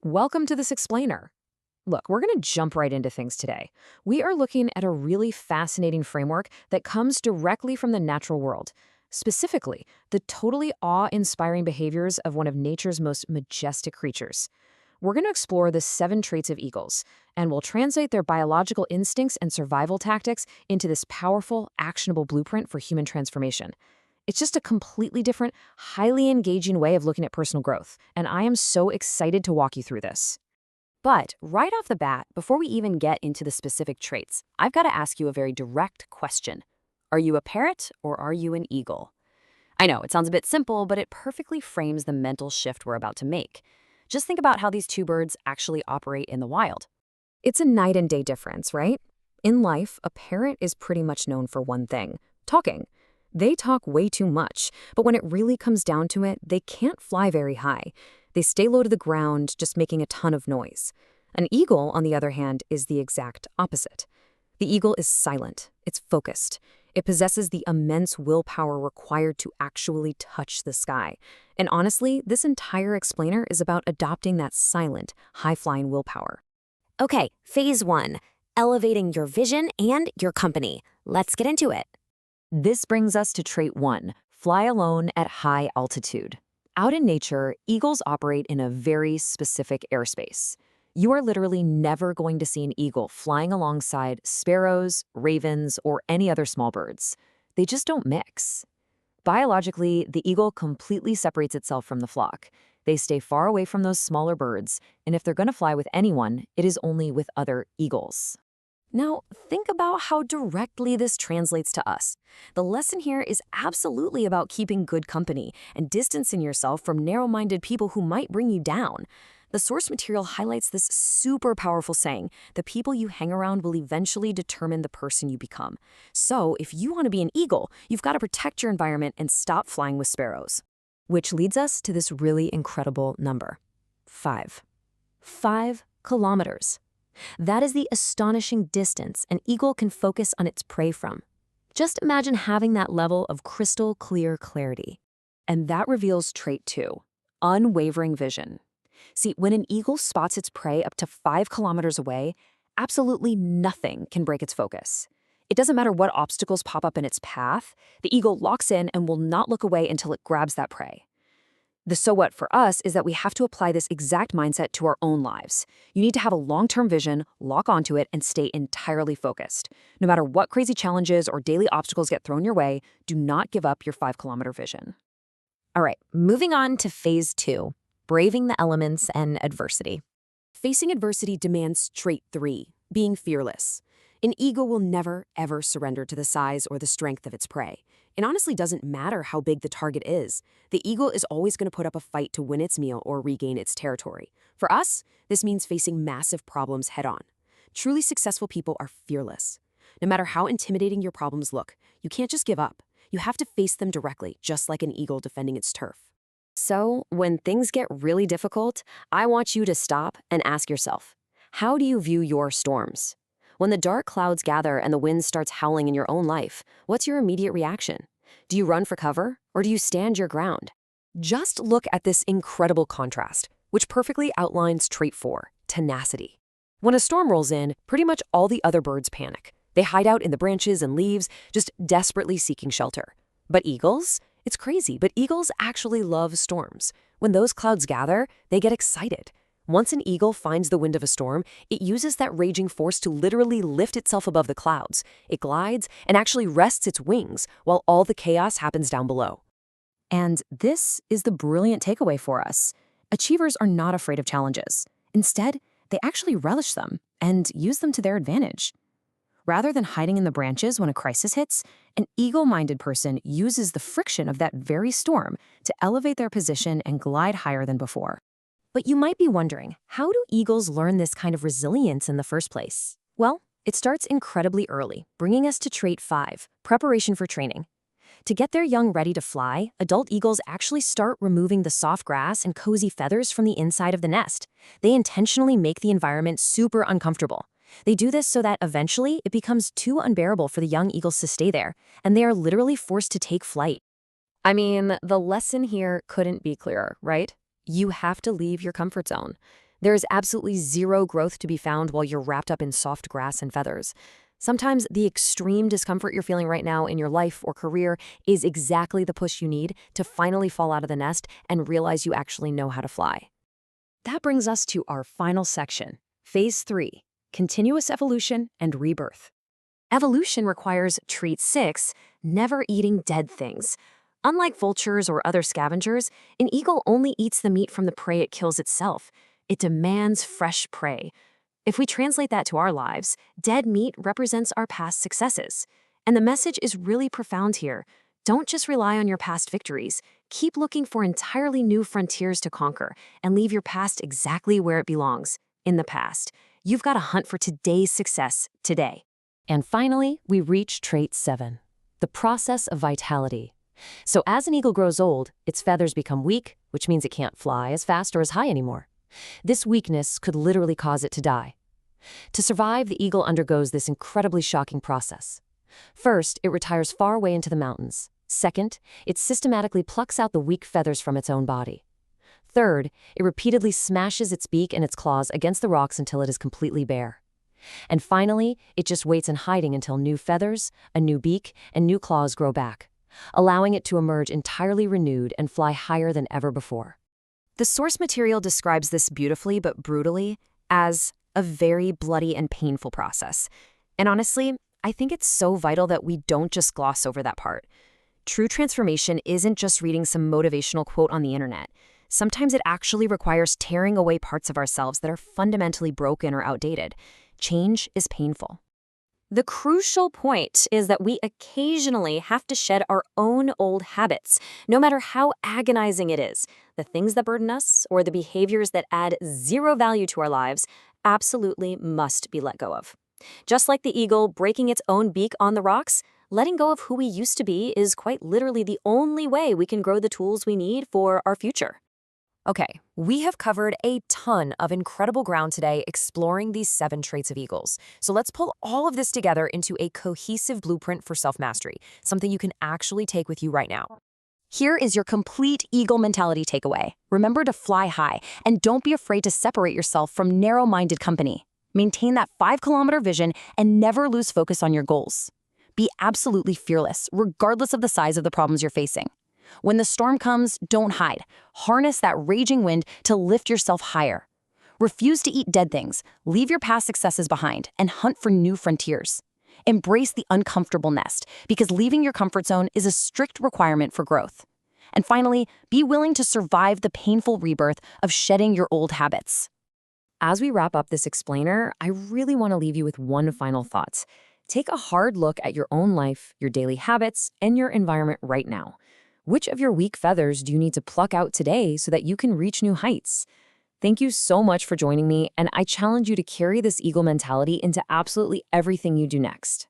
Welcome to this explainer. Look, we're going to jump right into things today. We are looking at a really fascinating framework that comes directly from the natural world, specifically the totally awe-inspiring behaviors of one of nature's most majestic creatures. We're going to explore the 7 traits of eagles, and we'll translate their biological instincts and survival tactics into this powerful, actionable blueprint for human transformation. It's just a completely different, highly engaging way of looking at personal growth, and I am so excited to walk you through this. But right off the bat, before we even get into the specific traits, I've got to ask you a very direct question. Are you a parrot or are you an eagle? I know, it sounds a bit simple, but it perfectly frames the mental shift we're about to make. Just think about how these two birds actually operate in the wild. It's a night and day difference, right? In life, a parrot is pretty much known for one thing: talking. They talk way too much, but when it really comes down to it, they can't fly very high. They stay low to the ground, just making a ton of noise. An eagle, on the other hand, is the exact opposite. The eagle is silent, it's focused. It possesses the immense willpower required to actually touch the sky. And honestly, this entire explainer is about adopting that silent, high-flying willpower. Okay, phase 1, elevating your vision and your company. Let's get into it. This brings us to trait 1, fly alone at high altitude. Out in nature, eagles operate in a very specific airspace. You are literally never going to see an eagle flying alongside sparrows, ravens, or any other small birds. They just don't mix. Biologically, the eagle completely separates itself from the flock. They stay far away from those smaller birds, and if they're going to fly with anyone, it is only with other eagles. Now, think about how directly this translates to us. The lesson here is absolutely about keeping good company and distancing yourself from narrow-minded people who might bring you down. The source material highlights this super powerful saying: the people you hang around will eventually determine the person you become. So, if you want to be an eagle, you've got to protect your environment and stop flying with sparrows. Which leads us to this really incredible number: 5. 5 kilometers. That is the astonishing distance an eagle can focus on its prey from. Just imagine having that level of crystal clear clarity. And that reveals trait 2, unwavering vision. See, when an eagle spots its prey up to 5 kilometers away, absolutely nothing can break its focus. It doesn't matter what obstacles pop up in its path, the eagle locks in and will not look away until it grabs that prey. The so what for us is that we have to apply this exact mindset to our own lives. You need to have a long-term vision, lock onto it, and stay entirely focused. No matter what crazy challenges or daily obstacles get thrown your way, do not give up your 5-kilometer vision. All right, moving on to phase 2, braving the elements and adversity. Facing adversity demands trait 3, being fearless. An eagle will never, ever surrender to the size or the strength of its prey. It honestly doesn't matter how big the target is. The eagle is always going to put up a fight to win its meal or regain its territory. For us, this means facing massive problems head-on. Truly successful people are fearless. No matter how intimidating your problems look, you can't just give up. You have to face them directly, just like an eagle defending its turf. So, when things get really difficult, I want you to stop and ask yourself, how do you view your storms? When the dark clouds gather and the wind starts howling in your own life, what's your immediate reaction? Do you run for cover, or do you stand your ground? Just look at this incredible contrast, which perfectly outlines trait 4, tenacity. When a storm rolls in, pretty much all the other birds panic. They hide out in the branches and leaves, just desperately seeking shelter. But eagles? It's crazy, but eagles actually love storms. When those clouds gather, they get excited. Once an eagle finds the wind of a storm, it uses that raging force to literally lift itself above the clouds. It glides and actually rests its wings while all the chaos happens down below. And this is the brilliant takeaway for us. Achievers are not afraid of challenges. Instead, they actually relish them and use them to their advantage. Rather than hiding in the branches when a crisis hits, an eagle-minded person uses the friction of that very storm to elevate their position and glide higher than before. But you might be wondering, how do eagles learn this kind of resilience in the first place? Well, it starts incredibly early, bringing us to trait 5, preparation for training. To get their young ready to fly, adult eagles actually start removing the soft grass and cozy feathers from the inside of the nest. They intentionally make the environment super uncomfortable. They do this so that eventually it becomes too unbearable for the young eagles to stay there, and they are literally forced to take flight. I mean, the lesson here couldn't be clearer, right? You have to leave your comfort zone. There is absolutely zero growth to be found while you're wrapped up in soft grass and feathers. Sometimes the extreme discomfort you're feeling right now in your life or career is exactly the push you need to finally fall out of the nest and realize you actually know how to fly. That brings us to our final section, Phase 3, Continuous Evolution and Rebirth. Evolution requires trait 6, never eating dead things. Unlike vultures or other scavengers, an eagle only eats the meat from the prey it kills itself. It demands fresh prey. If we translate that to our lives, dead meat represents our past successes. And the message is really profound here. Don't just rely on your past victories. Keep looking for entirely new frontiers to conquer and leave your past exactly where it belongs, in the past. You've got to hunt for today's success today. And finally, we reach trait 7, the process of vitality. So as an eagle grows old, its feathers become weak, which means it can't fly as fast or as high anymore. This weakness could literally cause it to die. To survive, the eagle undergoes this incredibly shocking process. First, it retires far away into the mountains. Second, it systematically plucks out the weak feathers from its own body. Third, it repeatedly smashes its beak and its claws against the rocks until it is completely bare. And finally, it just waits in hiding until new feathers, a new beak, and new claws grow back, allowing it to emerge entirely renewed and fly higher than ever before. The source material describes this beautifully but brutally as a very bloody and painful process. And honestly, I think it's so vital that we don't just gloss over that part. True transformation isn't just reading some motivational quote on the internet. Sometimes it actually requires tearing away parts of ourselves that are fundamentally broken or outdated. Change is painful. The crucial point is that we occasionally have to shed our own old habits, no matter how agonizing it is. The things that burden us or the behaviors that add zero value to our lives absolutely must be let go of. Just like the eagle breaking its own beak on the rocks, letting go of who we used to be is quite literally the only way we can grow the tools we need for our future. Okay, we have covered a ton of incredible ground today exploring these 7 traits of eagles. So let's pull all of this together into a cohesive blueprint for self-mastery, something you can actually take with you right now. Here is your complete eagle mentality takeaway. Remember to fly high, and don't be afraid to separate yourself from narrow-minded company. Maintain that 5-kilometer vision and never lose focus on your goals. Be absolutely fearless, regardless of the size of the problems you're facing. When the storm comes, don't hide. Harness that raging wind to lift yourself higher. Refuse to eat dead things, leave your past successes behind, and hunt for new frontiers. Embrace the uncomfortable nest, because leaving your comfort zone is a strict requirement for growth. And finally, be willing to survive the painful rebirth of shedding your old habits. As we wrap up this explainer, I really want to leave you with one final thought. Take a hard look at your own life, your daily habits, and your environment right now. Which of your weak feathers do you need to pluck out today so that you can reach new heights? Thank you so much for joining me, and I challenge you to carry this eagle mentality into absolutely everything you do next.